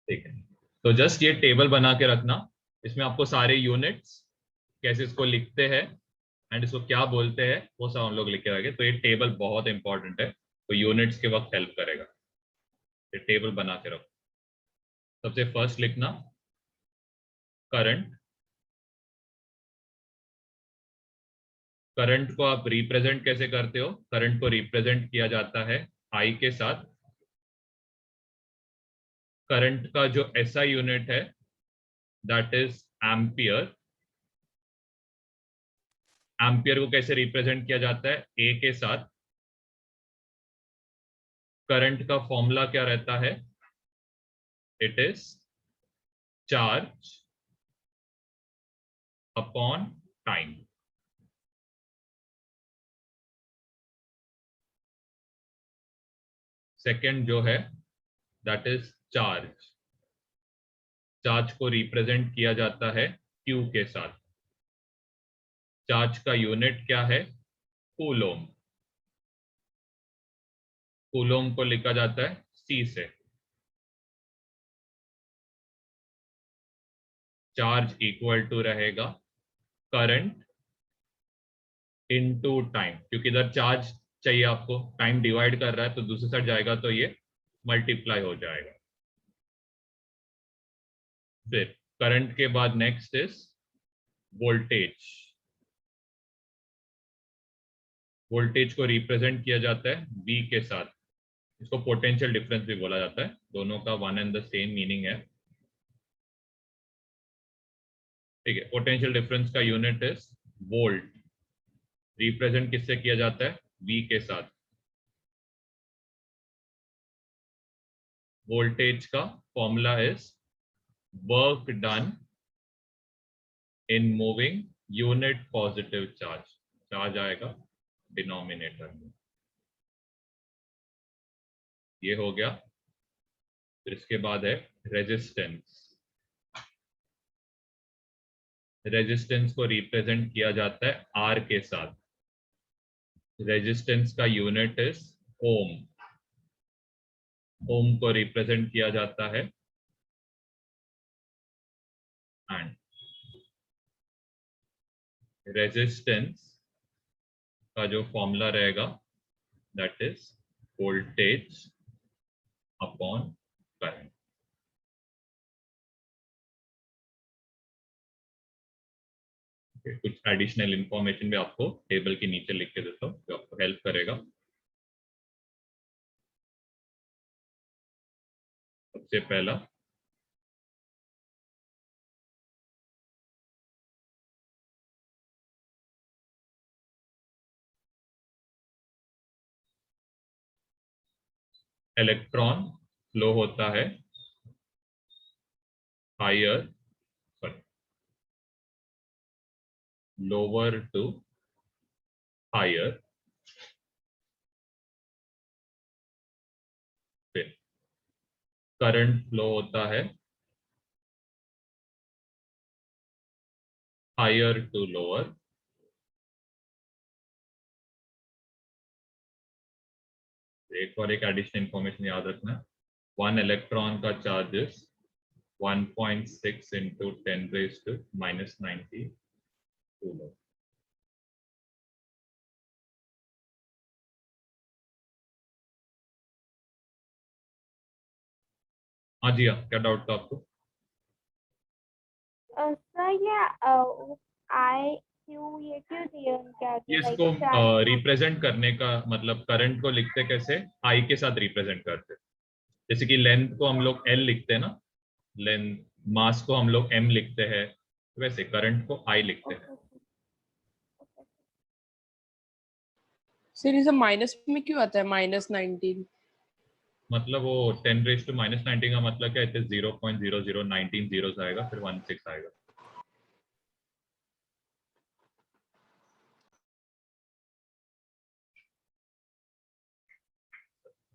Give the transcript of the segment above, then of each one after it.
ठीक है, तो जस्ट ये टेबल बना के रखना, इसमें आपको सारे यूनिट्स कैसे इसको लिखते हैं एंड इसको क्या बोलते हैं वो सब हम लोग लिख के रखें। तो ये टेबल बहुत इंपॉर्टेंट है, तो यूनिट्स के वक्त हेल्प करेगा। ये टेबल बना के रखो। सबसे फर्स्ट लिखना करंट। करंट को आप रिप्रेजेंट कैसे करते हो? करंट को रिप्रेजेंट किया जाता है आई के साथ। करंट का जो एसआई यूनिट है दैट इज एम्पियर। एम्पियर को कैसे रिप्रेजेंट किया जाता है? ए के साथ। करंट का फॉर्मूला क्या रहता है? It is charge upon time. Second जो है दैट इज चार्ज। चार्ज को रिप्रेजेंट किया जाता है क्यू के साथ। चार्ज का यूनिट क्या है? कूलोम। कूलोम को लिखा जाता है सी से। चार्ज इक्वल टू रहेगा करंट इनटू टाइम, क्योंकि इधर चार्ज चाहिए आपको, टाइम डिवाइड कर रहा है तो दूसरी साइड जाएगा तो ये मल्टीप्लाई हो जाएगा। फिर करंट के बाद नेक्स्ट इज वोल्टेज। वोल्टेज को रिप्रेजेंट किया जाता है V के साथ। इसको पोटेंशियल डिफरेंस भी बोला जाता है, दोनों का one and the same meaning है। ठीक है, पोटेंशियल डिफरेंस का यूनिट इज वोल्ट। रिप्रेजेंट किससे किया जाता है? V के साथ। वोल्टेज का formula is work done in moving unit positive charge. Charge आएगा डिनोमिनेटर में। ये हो गया। फिर इसके बाद है रेजिस्टेंस। रेजिस्टेंस को रिप्रेजेंट किया जाता है R के साथ। रेजिस्टेंस का यूनिट इज ओम। ओम को रिप्रेजेंट किया जाता है एंड रेजिस्टेंस का जो फॉर्मूला रहेगा that is voltage upon current. कुछ एडिशनल इंफॉर्मेशन भी आपको टेबल के नीचे लिख के देता हूँ जो आपको हेल्प करेगा। सबसे पहला इलेक्ट्रॉन फ्लो होता है higher sorry lower to higher. फिर करंट फ्लो होता है हायर टू लोअर। एक और एक एडिशनल इंफॉर्मेशन याद रखना, वन इलेक्ट्रॉन का charges 1.6 into 10 raised to -90 coulomb. हाँ जी, हाँ, क्या डाउट था आपको? सर ये आई क्यू ये क्यों दिए उनके आगे, ये लाइक इसको चार्ज। रिप्रेजेंट करने का मतलब, करंट को लिखते कैसे? आई के साथ रिप्रेजेंट करते। जैसे कि लेंथ को हम लोग एल लिखते हैं ना, लेंथ, मास को हम लोग एम लिखते हैं, वैसे करंट को आई लिखते हैं। सर ये सब माइनस में क्यों आता है -19? मतलब वो 10 रेज टू -90 का मतलब क्या है? 0.0019 जीरो आएगा, फिर 16 आएगा।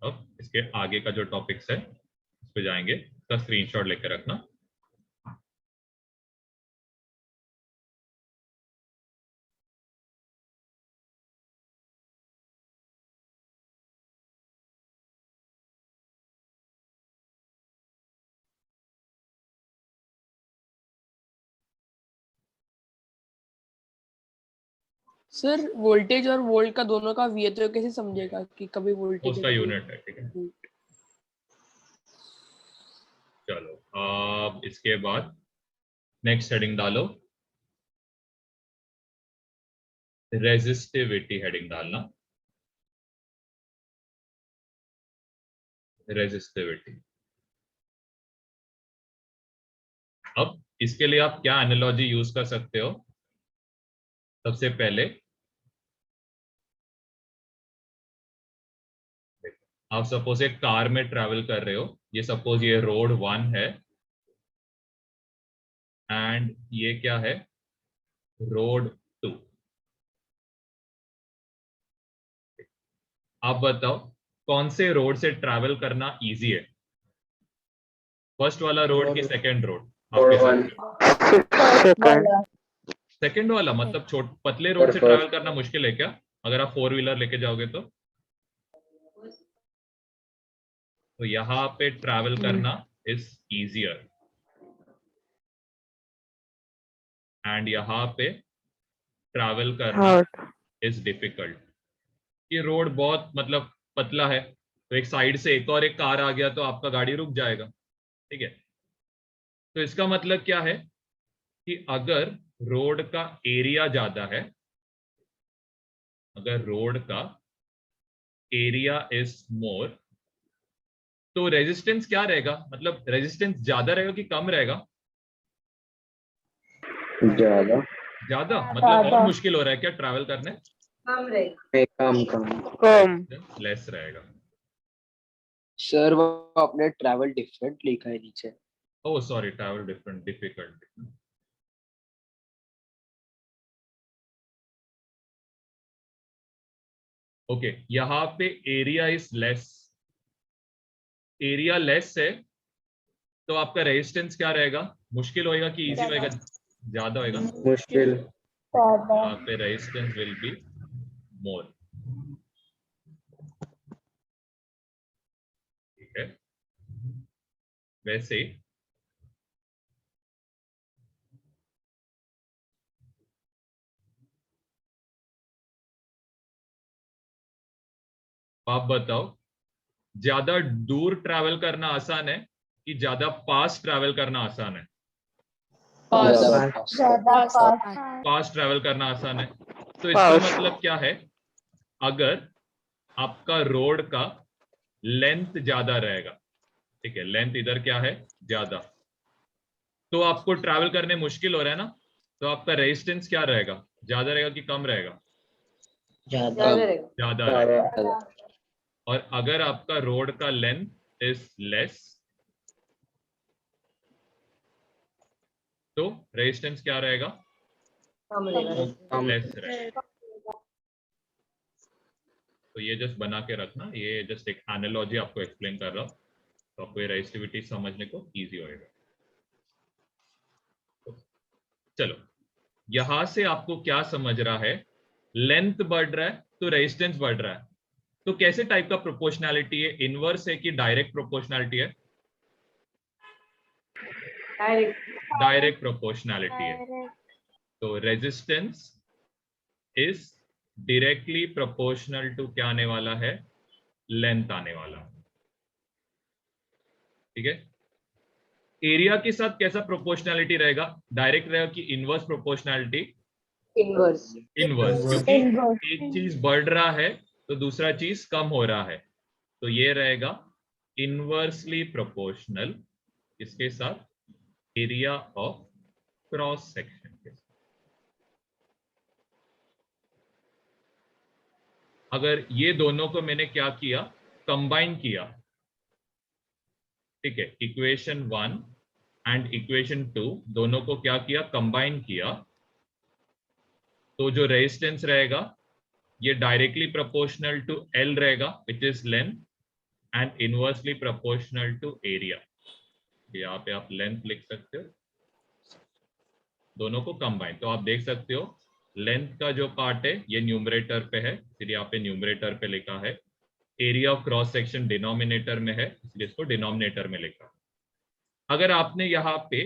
अब इसके आगे का जो टॉपिक्स है उस पे जाएंगे, उसका स्क्रीनशॉट लेकर रखना। सर वोल्टेज और वोल्ट का दोनों का वी है तो कैसे समझेगा कि कभी वोल्टेज उसका यूनिट है, ठीक है। चलो अब इसके बाद नेक्स्ट हेडिंग डालो, रेजिस्टिविटी हेडिंग डालना, रेजिस्टिविटी। अब इसके लिए आप क्या एनालॉजी यूज कर सकते हो? सबसे पहले आप सपोज एक कार में ट्रैवल कर रहे हो, ये सपोज ये रोड 1 है एंड ये क्या है, रोड 2। आप बताओ कौन से रोड से ट्रैवल करना इजी है, फर्स्ट वाला रोड की सेकंड रोड? आपके साथ सेकंड वाला, मतलब पतले रोड से ट्रैवल करना मुश्किल है क्या अगर आप 4 व्हीलर लेके जाओगे तो यहाँ पे ट्रैवल करना इज इजियर एंड यहाँ पे ट्रैवल करना इज डिफिकल्ट। ये रोड बहुत मतलब पतला है, तो एक साइड से एक और एक कार आ गया तो आपका गाड़ी रुक जाएगा, ठीक है। तो इसका मतलब क्या है कि अगर रोड का एरिया ज्यादा है, अगर रोड का एरिया इज मोर, तो रेजिस्टेंस क्या रहेगा, मतलब रेजिस्टेंस ज्यादा रहेगा कि कम रहेगा? ज्यादा। ज्यादा मतलब और मुश्किल हो रहा है क्या ट्रैवल करने? कम रहेगा। कम लेस रहेगा। सर वो आपने ट्रैवल डिफरेंट लिखा है नीचे। Oh sorry, travel different, difficult. Okay, यहाँ पे area is less, area less है तो आपका रेजिस्टेंस क्या रहेगा, मुश्किल होएगा कि इजी होएगा? ज्यादा होएगा। मुश्किल। यहाँ पे रेजिस्टेंस विल बी मोर, ठीक है। वैसे ही आप बताओ ज्यादा दूर ट्रैवल करना आसान है कि ज्यादा पास ट्रैवल करना आसान है? पास ट्रैवल करना आसान है। तो इसका मतलब क्या है, अगर आपका रोड का लेंथ ज्यादा रहेगा, ठीक है, लेंथ इधर क्या है ज्यादा, तो आपको ट्रैवल करने मुश्किल हो रहा है ना, तो आपका रेजिस्टेंस क्या रहेगा, ज्यादा रहेगा कि कम रहेगा? ज्यादा रहेगा। और अगर आपका रोड का लेंथ इज लेस, तो रेजिस्टेंस क्या रहेगा, लेस रहेगा। तो ये जस्ट बना के रखना, ये जस्ट एक एनालॉजी आपको एक्सप्लेन कर रहा हूं, तो आपको ये रेजिस्टिविटी समझने को इजी होएगा। तो चलो, यहां से आपको क्या समझ रहा है, लेंथ बढ़ रहा है तो रेजिस्टेंस बढ़ रहा है। तो कैसे टाइप का प्रोपोर्शनैलिटी है, इनवर्स है कि डायरेक्ट प्रोपोर्शनैलिटी है? डायरेक्ट प्रोपोर्शनैलिटी है। तो resistance is directly proportional to क्या आने वाला है, लेंथ आने वाला, ठीक है। एरिया के साथ कैसा प्रोपोर्शनैलिटी रहेगा, डायरेक्ट रहेगा कि इनवर्स प्रोपोर्शनैलिटी? इनवर्स, क्योंकि एक चीज बढ़ रहा है तो दूसरा चीज कम हो रहा है, तो ये रहेगा इनवर्सली प्रोपोर्शनल इसके साथ, एरिया ऑफ क्रॉस सेक्शन के साथ। अगर ये दोनों को मैंने क्या किया, कंबाइन किया, ठीक है, इक्वेशन 1 एंड इक्वेशन 2 दोनों को क्या किया, कंबाइन किया, तो जो रेजिस्टेंस रहेगा ये डायरेक्टली प्रोपोर्शनल टू एल रहेगा which is length, and inversely proportional to area. यहाँ पे आप लेंथ लिख सकते हो, दोनों को कंबाइन, तो आप देख सकते हो लेंथ का जो पार्ट है ये न्यूमरेटर पे है, इसलिए यहाँ पे न्यूमरेटर पे लिखा है, area of cross section denominator में है इसलिए इसको डिनोमिनेटर में लिखा। अगर आपने यहाँ पे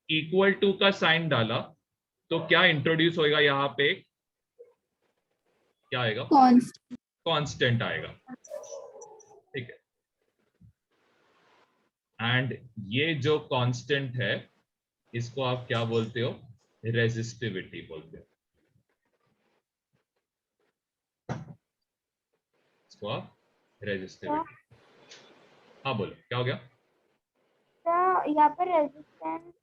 इक्वल टू का साइन डाला तो क्या इंट्रोड्यूस होएगा, यहाँ पे क्या आएगा? Constant. कांस्टेंट आएगा, ठीक है। एंड ये जो कांस्टेंट है इसको आप क्या बोलते हो? रेजिस्टिविटी बोलते हो। इसको आप रेजिस्टिविटी, हाँ बोलो क्या हो गया? तो यहाँ पर रेजिस्टेंस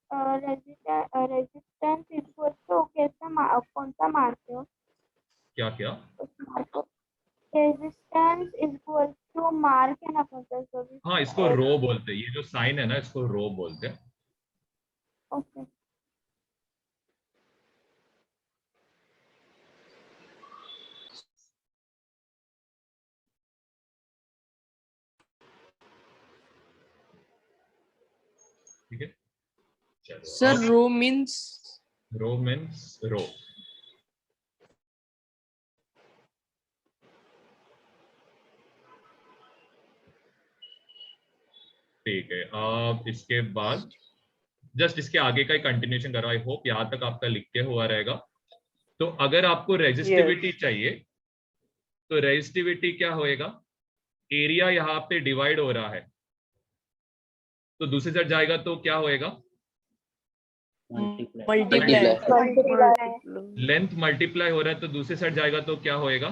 इक्वल टू कैसे कौन सा मारते हो क्या क्या? उस मार्क को? रेजिस्टेंस इक्वल टू मार्क है ना कौन सा? हाँ इसको रो बोलते हैं, ये जो साइन है ना इसको रो बोलते हैं। ओके। ठीक है, चलो सर रो मीन्स रो मीन्स रो। ठीक है, अब इसके बाद जस्ट इसके आगे का ही कंटिन्यूशन करो। आई होप यहाँ तक आपका लिख के हुआ रहेगा। तो अगर आपको रेजिस्टिविटी चाहिए तो रेजिस्टिविटी क्या होएगा? एरिया यहाँ पे डिवाइड हो रहा है तो दूसरी साइड जाएगा तो क्या होएगा? मल्टीप्लाई। लेंथ मल्टीप्लाई हो रहा है तो दूसरी साइड जाएगा तो क्या होएगा?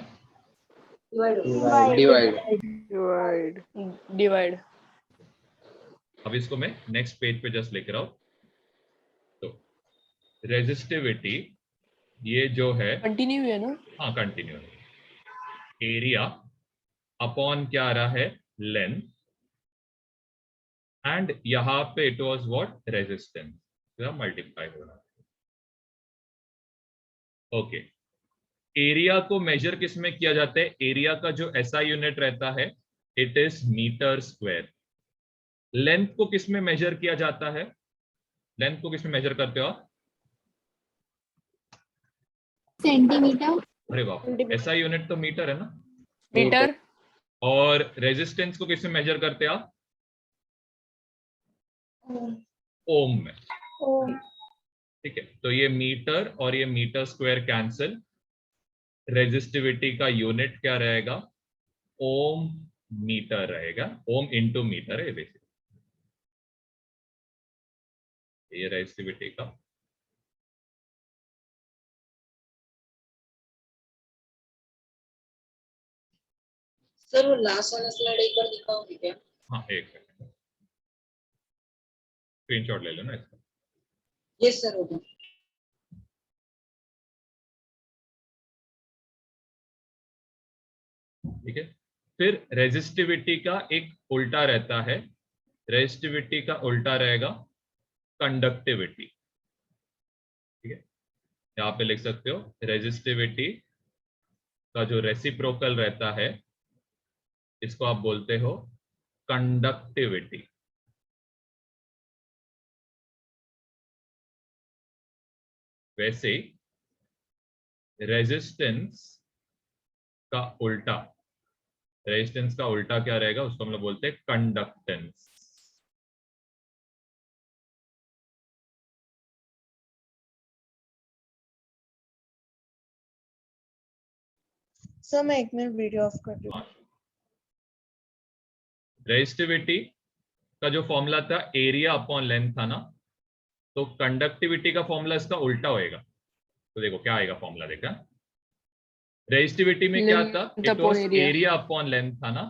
डिवाइड। डिवाइड। अब इसको मैं नेक्स्ट पेज पे जस्ट लिख रहा हूं। तो रेजिस्टिविटी ये जो है, कंटिन्यू है ना? हाँ कंटिन्यू है, एरिया अपॉन क्या आ रहा है? लेंथ, एंड यहां पे it was what? Resistance, multiply हो रहा है। ओके, एरिया को मेजर किस में किया जाता है? एरिया का जो एसआई यूनिट रहता है it is metre square. Length को किस में मेजर किया जाता है? लेंथ को किस में मेजर करते हो आप? सेंटीमीटर। अरे बाप, एसआई यूनिट तो मीटर है ना। मीटर। और रेजिस्टेंस को किस में मेजर करते हैं आप? ओम में। ठीक है, तो ये मीटर और ये मीटर स्क्वायर कैंसिल। रेजिस्टिविटी का यूनिट क्या रहेगा? ओम मीटर रहेगा। ओम इंटू मीटर है बेसिकली, ये रेजिस्टिविटी का। सर वो लास्ट वाला स्लाइड एक बार दिखाओगे क्या? हाँ एक सेकंड, स्क्रीनशॉट ले लो ना इसका। यस सर होगा। ठीक है, फिर रेजिस्टिविटी का एक उल्टा रहता है। रेजिस्टिविटी का उल्टा रहेगा कंडक्टिविटी। ठीक है, यहाँ पे लिख सकते हो रेजिस्टिविटी का जो रेसिप्रोकल रहता है इसको आप बोलते हो कंडक्टिविटी। वैसे रेजिस्टेंस का उल्टा, रेजिस्टेंस का उल्टा क्या रहेगा? उसको हम लोग बोलते हैं कंडक्टेंस। सर मैं एक मिनट वीडियो ऑफ कर दूँ। रेजिस्टिविटी का जो फॉर्मूला था एरिया अपॉन लेंथ था ना, तो कंडक्टिविटी का फॉर्मूला इसका उल्टा होएगा। तो देखो क्या आएगा फॉर्मूला, देखा? रेजिस्टिविटी में क्या था? Length it upon was area. Area upon length था ना,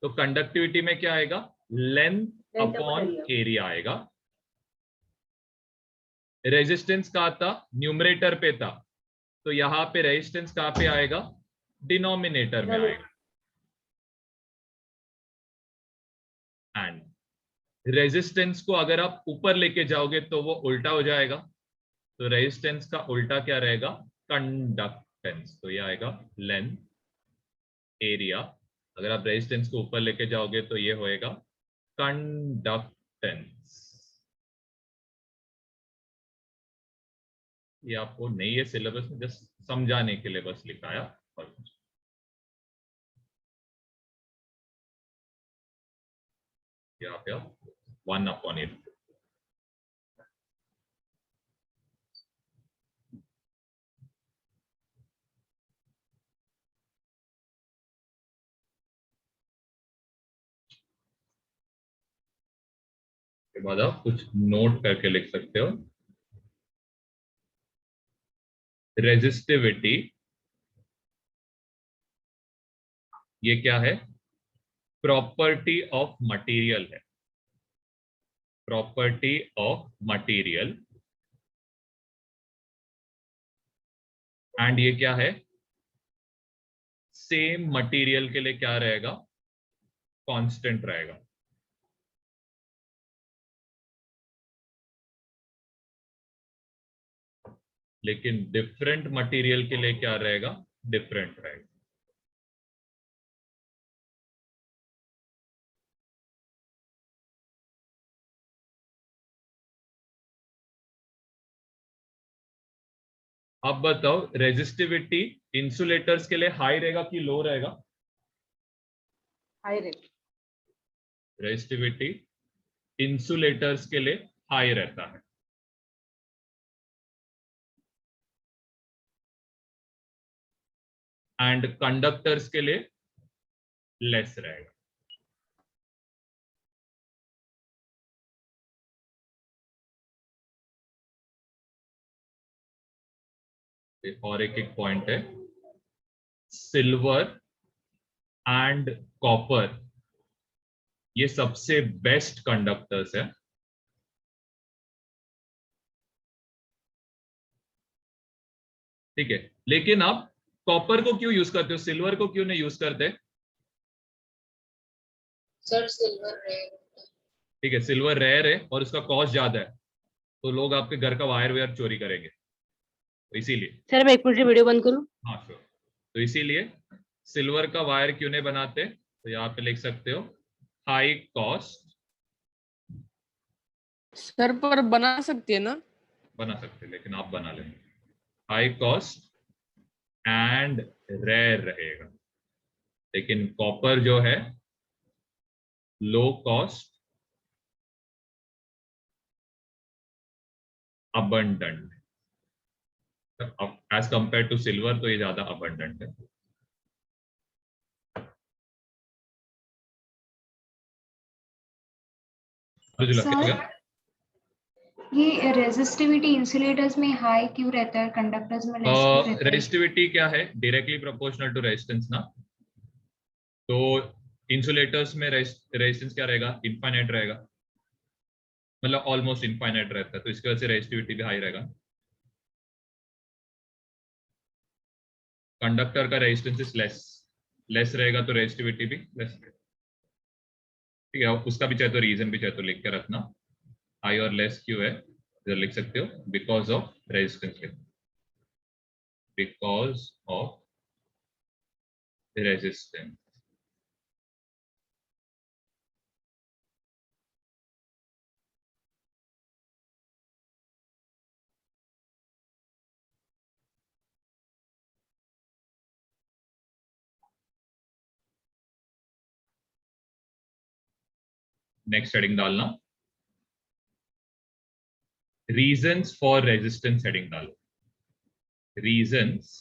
तो कंडक्टिविटी में क्या आएगा? लेंथ अपॉन एरिया आएगा। रेजिस्टेंस कहाँ था? न्यूमरेटर पे था, तो यहां पे रेजिस्टेंस कहाँ पे आएगा? डिनोमिनेटर में आएगा। एंड रेजिस्टेंस को अगर आप ऊपर लेके जाओगे तो वो उल्टा हो जाएगा। तो रेजिस्टेंस का उल्टा क्या रहेगा? कंडक्टेंस। तो ये आएगा लेंथ एरिया। अगर आप रेजिस्टेंस को ऊपर लेके जाओगे तो ये होएगा कंडक्टेंस। ये आपको नहीं है सिलेबस में, जस्ट समझाने के लिए बस लिखाया। और कुछ यहाँ पे आप 1/8 के बाद आप कुछ नोट करके लिख सकते हो। रेजिस्टिविटी ये क्या है? प्रॉपर्टी ऑफ मटेरियल है, प्रॉपर्टी ऑफ मटेरियल। एंड ये क्या है? सेम मटेरियल के लिए क्या रहेगा? कांस्टेंट रहेगा। लेकिन डिफरेंट मटेरियल के लिए क्या रहेगा? डिफरेंट रहेगा। अब बताओ, रेजिस्टिविटी इंसुलेटर्स के लिए हाई रहेगा कि लो रहेगा? हाई रे। रेजिस्टिविटी इंसुलेटर्स के लिए हाई रहता है। एंड कंडक्टर्स के लिए लेस रहेगा। और एक पॉइंट है, सिल्वर एंड कॉपर ये सबसे बेस्ट कंडक्टर्स है। ठीक है, लेकिन आप कॉपर को क्यों यूज करते हो, सिल्वर को क्यों नहीं यूज करते? Sir silver rare. ठीक है, सिल्वर रेयर है और उसका कॉस्ट ज्यादा है, तो लोग आपके घर का वायर वेयर चोरी करेंगे, तो इसीलिए। सर मैं एक मिनट वीडियो बंद करूं? हाँ श्योर। तो इसीलिए सिल्वर का वायर क्यों नहीं बनाते? तो यहाँ पे लिख सकते हो हाई कॉस्ट। सर पर बना सकती है ना? बना सकते, लेकिन आप बना लेंगे। हाई कॉस्ट एंड रेयर रहेगा, लेकिन कॉपर जो है low cost abundant. As compared to silver तो ये ज्यादा अबंडेंट है। मुझे लगता सर है ये रेजिस्टिविटी इंसुलेटर्स में हाई क्यों रहता है, कंडक्टर्स में लेस क्यों रहता है? रेजिस्टिविटी क्या है? डायरेक्टली प्रोपोर्शनल टू रेजिस्टेंस ना। तो इंसुलेटर्स में रेजिस्टेंस क्या रहेगा? इनफाइनाइट रहेगा, मतलब ऑलमोस्ट इनफाइनाइट रहता है, तो इसकी वजह से रेजिस्टिविटी भी हाई रहेगा। कंडक्टर का रेजिस्टेंस इज लेस रहेगा, तो रेजिस्टिविटी भी लेस रहेगा। ठीक है, उसका भी चाहे तो रीजन भी चाहे तो लिख के रखना, हाई और लेस क्यों है इधर लिख सकते हो, because of resistance, because of resistance. Next heading डालना, रीजंस फॉर रेजिस्टेंस हेडिंग डालो, रीजंस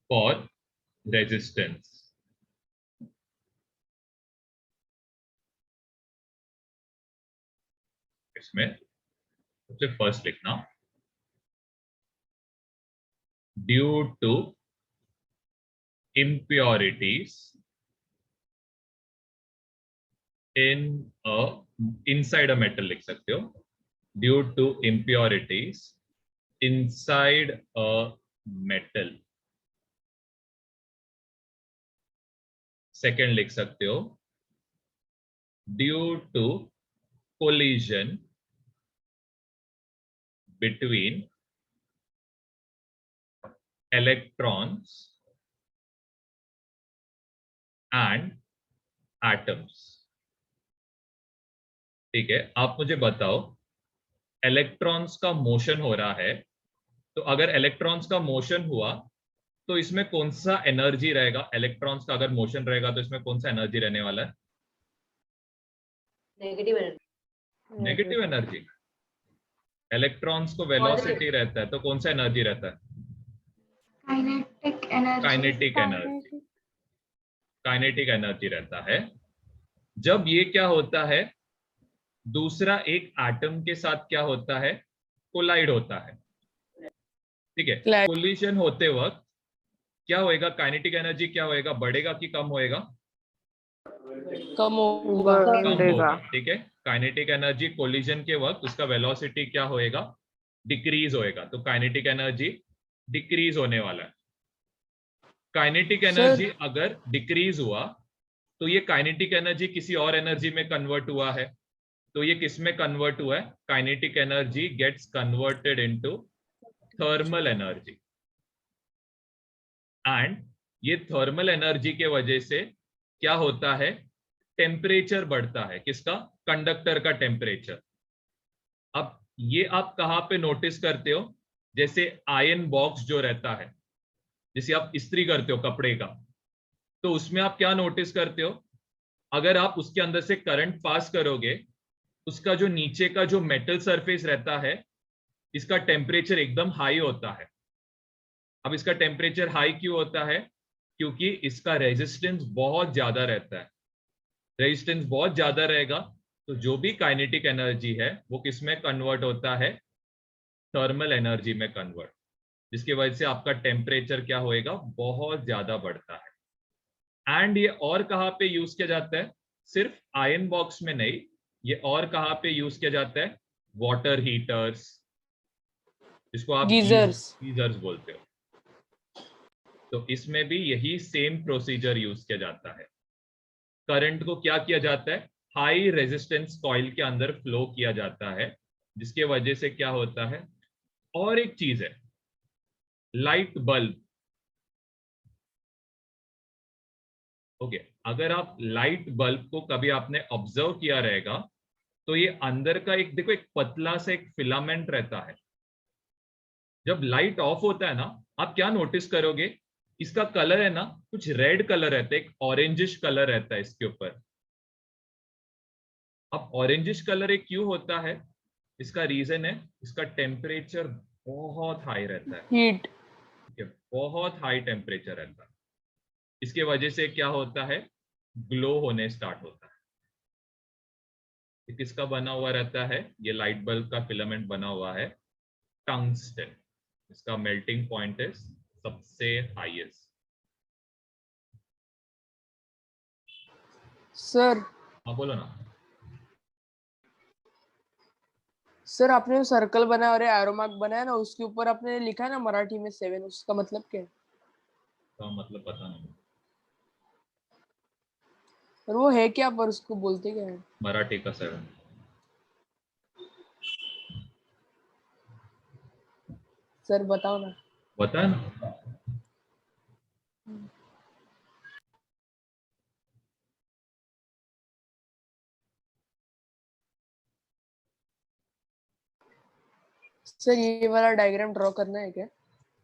फॉर रेजिस्टेंस। इसमें सबसे फर्स्ट लिखना, due to impurities in a inside a metal लिख सकते हो, due to impurities inside a metal। Second लिख सकते हो, due to collision between electrons and atoms। ठीक है, आप मुझे बताओ, इलेक्ट्रॉन्स का मोशन हो रहा है, तो अगर इलेक्ट्रॉन्स का मोशन हुआ तो इसमें कौन सा एनर्जी रहेगा? इलेक्ट्रॉन्स का अगर मोशन रहेगा तो इसमें कौन सा एनर्जी रहने वाला है? Negative energy. Negative energy. Electrons को वेलोसिटी रहता है, तो कौन सा एनर्जी रहता है? Kinetic energy. Kinetic energy. Kinetic energy रहता है। जब ये क्या होता है, दूसरा एक एटम के साथ क्या होता है, कोलाइड होता है, ठीक है। Collide. कोलिजन होते वक्त क्या होएगा, काइनेटिक एनर्जी क्या होएगा, बढ़ेगा कि कम होएगा, कम होगा। कम बढ़ेगा। होगा, ठीक है। काइनेटिक एनर्जी कोलिजन के वक्त उसका वेलोसिटी क्या होएगा, डिक्रीज होएगा, तो काइनेटिक एनर्जी डिक्रीज होने वाला है। काइनेटिक एनर्जी अगर डिक्रीज हुआ तो ये काइनेटिक एनर्जी किसी और एनर्जी में कन्वर्ट हुआ है, तो ये किस में कन्वर्ट हुआ है, kinetic energy gets converted into thermal energy, and ये थर्मल एनर्जी के वजह से क्या होता है, टेम्परेचर बढ़ता है, किसका, कंडक्टर का टेम्परेचर। अब ये आप कहां पे नोटिस करते हो, जैसे आयरन बॉक्स जो रहता है, जैसे आप इस्त्री करते हो कपड़े का, तो उसमें आप क्या नोटिस करते हो, अगर आप उसके अंदर से करंट पास करोगे, उसका जो नीचे का जो मेटल सरफेस रहता है, इसका टेम्परेचर एकदम हाई होता है। अब इसका टेम्परेचर हाई क्यों होता है, क्योंकि इसका रेजिस्टेंस बहुत ज्यादा रहता है। रेजिस्टेंस बहुत ज्यादा रहेगा तो जो भी काइनेटिक एनर्जी है वो किस में कन्वर्ट होता है, थर्मल एनर्जी में कन्वर्ट, जिसकी वजह से आपका टेम्परेचर क्या होएगा, बहुत ज्यादा बढ़ता है। एंड ये और कहाँ पे यूज किया जाता है, सिर्फ आयरन बॉक्स में नहीं, ये और कहाँ पे यूज किया जाता है, वाटर हीटर्स, जिसको आप गीजर्स। गीजर्स बोलते हो, तो इसमें भी यही सेम प्रोसीजर यूज किया जाता है। करंट को क्या किया जाता है, हाई रेजिस्टेंस कॉइल के अंदर फ्लो किया जाता है, जिसके वजह से क्या होता है। और एक चीज है, लाइट बल्ब, ओके, अगर आप लाइट बल्ब को कभी आपने ऑब्जर्व किया रहेगा, तो ये अंदर का एक देखो, एक पतला सा एक फिलामेंट रहता है। जब लाइट ऑफ होता है ना, आप क्या नोटिस करोगे, इसका कलर है ना, कुछ रेड कलर रहता है, एक ऑरेंजिश कलर रहता है इसके ऊपर। अब ऑरेंजिश कलर एक क्यों होता है, इसका रीजन है, इसका टेम्परेचर बहुत हाई रहता है, हीट। ठीक है, बहुत हाई टेम्परेचर रहता है। इसके वजह से क्या होता है, ग्लो होने स्टार्ट होता है। ये किसका बना हुआ रहता है, ये लाइट बल्ब का फिलामेंट बना हुआ है टंगस्टन, इसका मेल्टिंग पॉइंट है सबसे हाईएस्ट। सर हाँ बोलो ना। सर आपने सर्कल बनाया और एरो मार्क बनाया ना, उसके ऊपर आपने लिखा है ना मराठी में 7, उसका मतलब क्या है? तो मतलब पता नहीं, और वो है क्या, पर उसको बोलते क्या है? मराठी का 7। सर बताओ ना। बता ना। सर ये वाला डायग्राम ड्रॉ करना है क्या?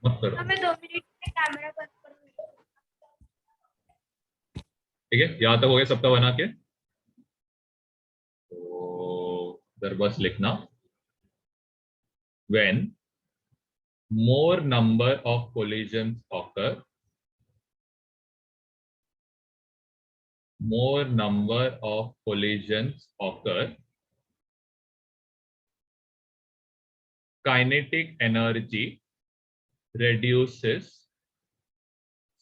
मत करो, हमें 2 मिनट में कैमरा बंद कर दो। ठीक है, यहां तक हो गया सबका बना के, तो इधर बस लिखना, when more number of collisions occur, more number of collisions occur, kinetic energy reduces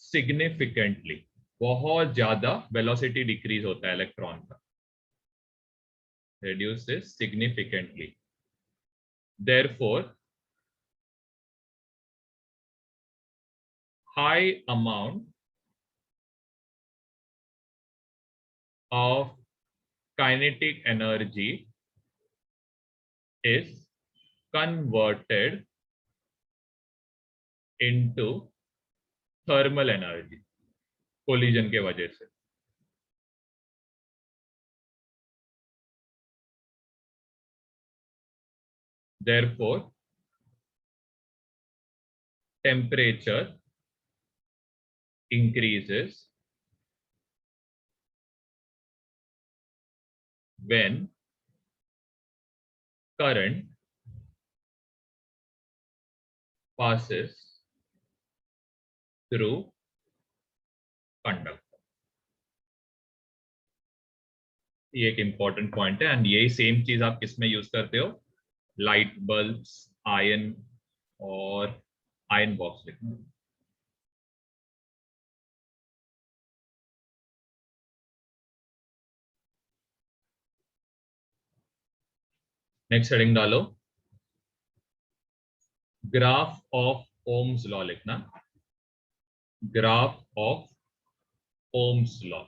significantly, बहुत ज्यादा वेलोसिटी डिक्रीज होता है इलेक्ट्रॉन का, reduces significantly, therefore high amount of kinetic energy is converted into thermal energy, collision के वजह से। Therefore temperature increases when current passes through conductor. ये एक इंपॉर्टेंट पॉइंट है, एंड यही सेम चीज आप किस में यूज करते हो, लाइट बल्ब्स, आयन और आयन बॉक्स लिखना। नेक्स्ट हेडिंग डालो, ग्राफ ऑफ ओम्स लॉ लिखना, graph of Ohm's law.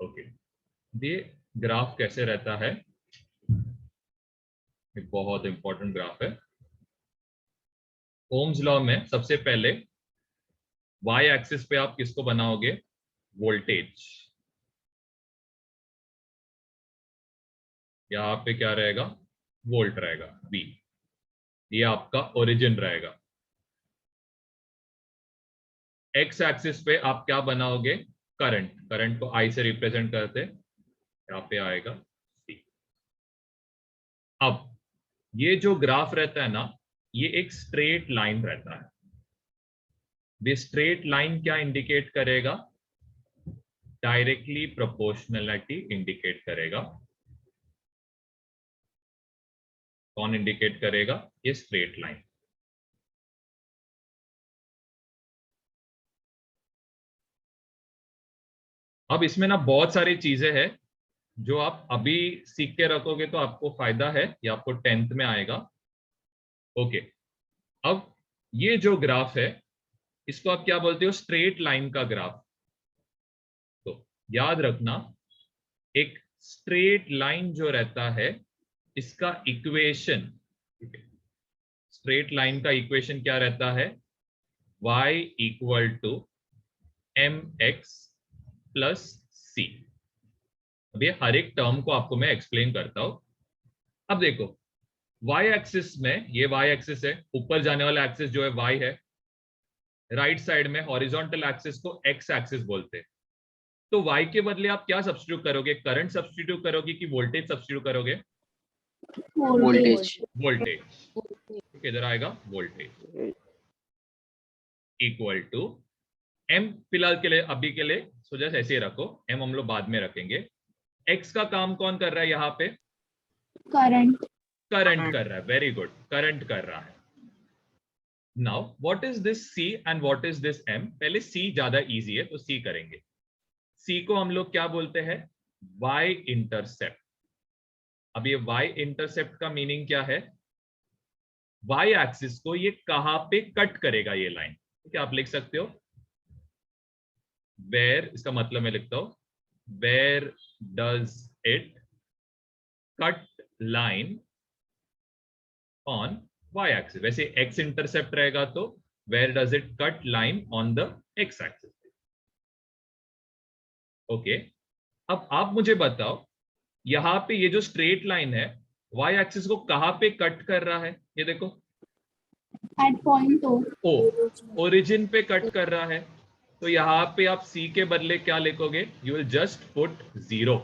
Okay, ये ग्राफ कैसे रहता है, ये बहुत इंपॉर्टेंट ग्राफ है। ओम्स लॉ में सबसे पहले वाई एक्सिस पे आप किसको बनाओगे, वोल्टेज। यहां पे क्या रहेगा, वोल्ट रहेगा, V। ये आपका ओरिजिन रहेगा। एक्स एक्सिस पे आप क्या बनाओगे, करंट। करंट को I से रिप्रेजेंट करते, यहाँ पे आएगा C। अब ये जो ग्राफ रहता है ना, ये एक स्ट्रेट लाइन रहता है। ये स्ट्रेट लाइन क्या इंडिकेट करेगा, डायरेक्टली प्रोपोर्शनलिटी इंडिकेट करेगा। कौन इंडिकेट करेगा, ये स्ट्रेट लाइन। अब इसमें ना बहुत सारी चीजें हैं जो आप अभी सीख के रखोगे तो आपको फायदा है, ये आपको 10th में आएगा। ओके, अब ये जो ग्राफ है इसको आप क्या बोलते हो, स्ट्रेट लाइन का ग्राफ। तो याद रखना, एक स्ट्रेट लाइन जो रहता है इसका इक्वेशन, स्ट्रेट लाइन का इक्वेशन क्या रहता है, y equal to mx plus c। अब ये हर एक टर्म को आपको मैं एक्सप्लेन करता हूं। अब देखो, y एक्सिस में, ये y एक्सिस है, ऊपर जाने वाला एक्सिस जो है y है, राइट साइड में हॉरिजॉन्टल एक्सिस को x एक्सिस बोलते हैं। तो y के बदले आप क्या सब्स्टिट्यूट करोगे, करंट सब्स्टिट्यूट करोगे कि वोल्टेज सब्स्टिट्यूट करोगे, वोल्टेज। वोल्टेज। ठीक, इधर आएगा वोल्टेज इक्वल टू m, फिलहाल के लिए, अभी के लिए सो जस्ट ऐसे ही रखो, m हम लोग बाद में रखेंगे। x का काम कौन कर रहा है यहाँ पे, करंट। करंट कर रहा है, वेरी गुड, करंट कर रहा है। Now what is this c and what is this m, पहले c ज्यादा इजी है तो c करेंगे। c को हम लोग क्या बोलते हैं, y इंटरसेप्ट। अब ये y इंटरसेप्ट का मीनिंग क्या है, y एक्सिस को ये कहां पे कट करेगा ये लाइन। ठीक है, आप लिख सकते हो वेयर, इसका मतलब मैं लिखता हूं where does it cut line on y axis. वैसे x इंटरसेप्ट रहेगा तो where does it cut line on the x axis. Okay, अब आप मुझे बताओ, यहां पे ये जो स्ट्रेट लाइन है y एक्सिस को कहां पे कट कर रहा है, ये देखो एट पॉइंट ओ, ओरिजिन पे कट कर रहा है। तो यहां पे आप c के बदले क्या लिखोगे, you will just put 0।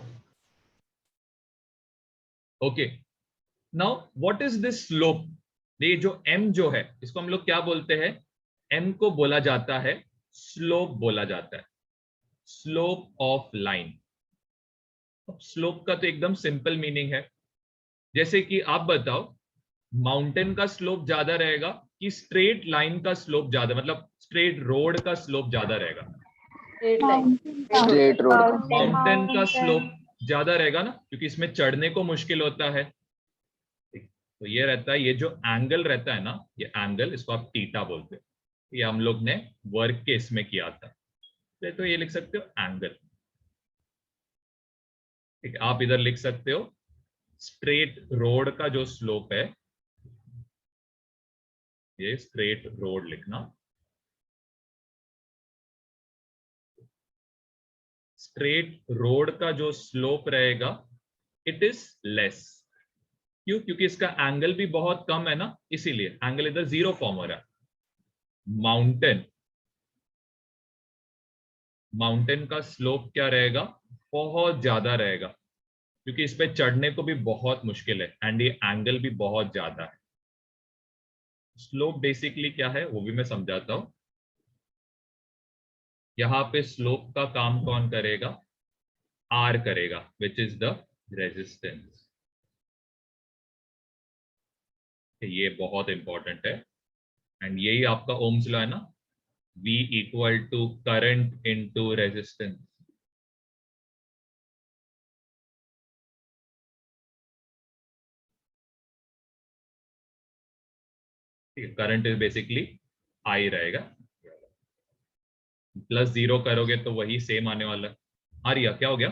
Okay, now what is this slope, ये जो m जो है इसको हम लोग क्या बोलते हैं, m को बोला जाता है स्लोप, बोला जाता है स्लोप ऑफ लाइन। अब स्लोप का तो एकदम सिंपल मीनिंग है, जैसे कि आप बताओ माउंटेन का स्लोप ज्यादा रहेगा कि स्ट्रेट लाइन का स्लोप ज्यादा, मतलब स्ट्रेट रोड का स्लोप ज्यादा रहेगा, स्ट्रेट रोड। माउंटेन का स्लोप ज्यादा रहेगा ना, क्योंकि इसमें चढ़ने को मुश्किल होता है। तो ये रहता है, ये जो एंगल रहता है ना, ये एंगल, इसको आप थीटा बोलते हैं। ये हम लोग ने वर्क के इसमें किया था, तो ये लिख सकते हो एंगल। ठीक है, आप इधर लिख सकते हो स्ट्रेट रोड का जो स्लोप है, ये स्ट्रेट रोड लिखना, स्ट्रेट रोड का जो स्लोप रहेगा इट इज लेस। क्यों, क्योंकि इसका एंगल भी बहुत कम है ना, इसीलिए एंगल इधर 0 फॉर्म हो रहा है। माउंटेन का स्लोप क्या रहेगा, बहुत ज्यादा रहेगा, क्योंकि इस पे चढ़ने को भी बहुत मुश्किल है एंड ये एंगल भी बहुत ज्यादा है। स्लोप बेसिकली क्या है वो भी मैं समझाता हूं। यहाँ पे स्लोप का काम कौन करेगा? R करेगा, विच इज द रेजिस्टेंस। ये बहुत इंपॉर्टेंट है एंड यही आपका ओम्स लॉ है ना, V equal to current into resistance. Current is basically I रहेगा, प्लस 0 करोगे तो वही सेम आने वाला है। आर्या क्या हो गया?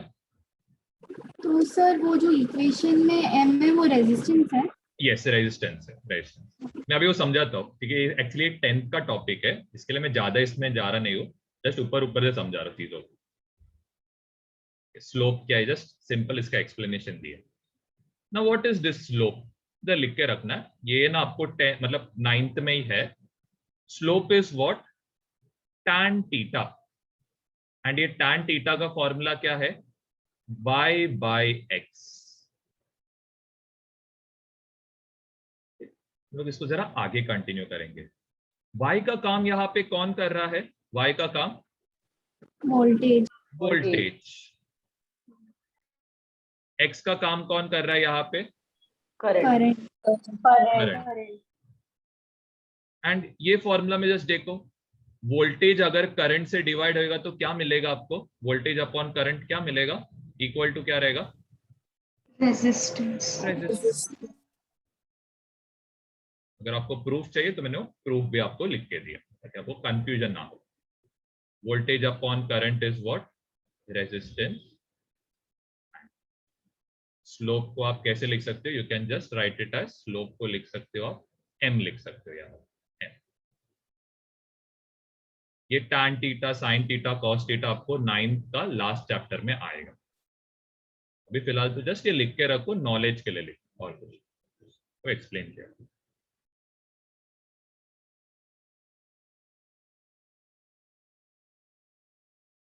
तो सर वो जो इक्वेशन में m है वो रेजिस्टेंस है। यस, रेजिस्टेंस है, रेजिस्टेंस। मैं अभी वो समझाता हूँ क्योंकि एक्चुअली 10th का टॉपिक है, इसके लिए मैं ज्यादा इसमें जा रहा नहीं हूँ, जस्ट ऊपर ऊपर से समझा रहा चीजों को। स्लोप क्या है, जस्ट सिंपल इसका एक्सप्लेनेशन दिया। ना व्हाट इज दिस स्लोप, इधर लिख के रखना है, ये ना आपको मतलब 9th में ही है। Slope is what? tan theta, and ये tan थीटा का फॉर्मूला क्या है? y by x। लोग इसको जरा आगे कंटिन्यू करेंगे। y का काम यहाँ पे कौन कर रहा है? y का काम वोल्टेज। वोल्टेज। x का काम कौन कर रहा है यहाँ पे? करंट। करंट। एंड ये फॉर्मूला में जस्ट देखो, वोल्टेज अगर करंट से डिवाइड होगा तो क्या मिलेगा आपको? वोल्टेज अपॉन करंट क्या मिलेगा? इक्वल टू क्या रहेगा? रेजिस्टेंस। अगर आपको प्रूफ चाहिए तो मैंने प्रूफ भी आपको लिख के दिया ताकि आपको कंफ्यूजन ना हो। Voltage upon current is what? Resistance. Slope को आप कैसे लिख सकते हो? You can just write it as, slope को लिख सकते हो आप m लिख सकते हो यहाँ m। ये tan theta, sin theta, cos theta आपको 9th का लास्ट चैप्टर में आएगा। अभी फिलहाल तो जस्ट ये लिख के रखो, नॉलेज के लिए लिखो और कुछ तो एक्सप्लेन किया।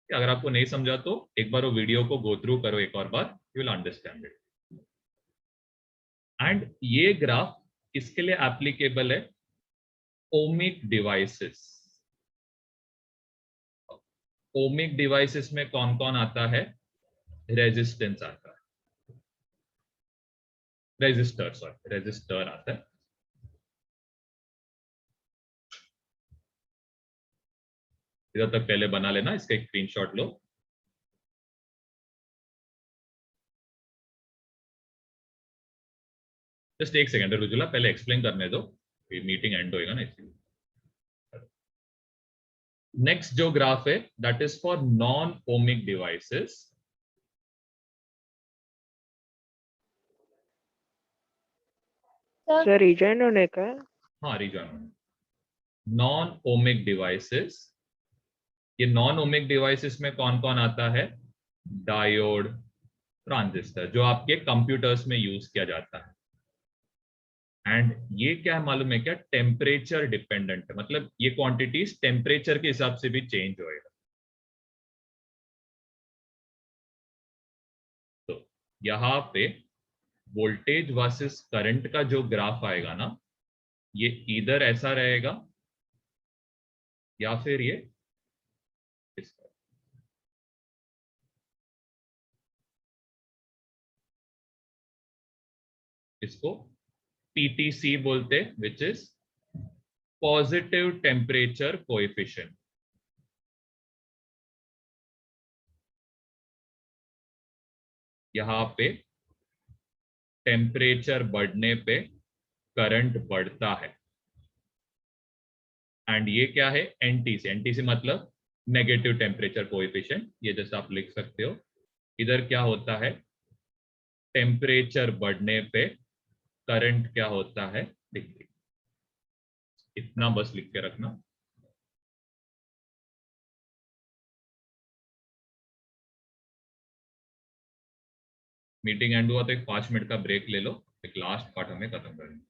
अगर आपको नहीं समझा तो एक बार वो वीडियो को गो थ्रू करो एक और बार, you will understand it. And ये ग्राफ किसके लिए एप्लीकेबल है? Ohmic devices. ओमिक डिवाइसेस में कौन कौन आता है? रेजिस्टेंस आता है, रेजिस्टर आता है। इधर तक पहले बना लेना, इसका एक स्क्रीनशॉट लो। जस्ट एक सेकंड रुजुला, पहले एक्सप्लेन करने दो, मीटिंग एंड होएगा ना इसलिए। नेक्स्ट जो ग्राफ है that is for non ohmic devices. Sir rejoin होने का? हाँ, रिजॉइन। नॉन ओमिक डिवाइसेस, ये नॉन ओमिक डिवाइसेस में कौन कौन आता है? डायोड, ट्रांजिस्टर, जो आपके कंप्यूटर्स में यूज किया जाता है। एंड ये क्या मालूम है क्या? टेम्परेचर डिपेंडेंट है, मतलब ये क्वांटिटीज टेम्परेचर के हिसाब से भी चेंज होएगा। तो यहाँ पे वोल्टेज वर्सेस करंट का जो ग्राफ आएगा ना, ये इधर ऐसा रहेगा या फिर ये इस तरह। इसको PTC बोलते, which is positive temperature coefficient. यहाँ पे टेम्परेचर बढ़ने पे करंट बढ़ता है। एंड ये क्या है? NTC। NTC मतलब नेगेटिव टेम्परेचर कोएफिशिएंट। ये जैसा आप लिख सकते हो, इधर क्या होता है? टेम्परेचर बढ़ने पे करंट क्या होता है? डिक्रीज। इतना बस लिख के रखना। मीटिंग एंड हुआ तो एक 5 मिनट का ब्रेक ले लो, एक लास्ट पार्ट हमें खत्म करेंगे।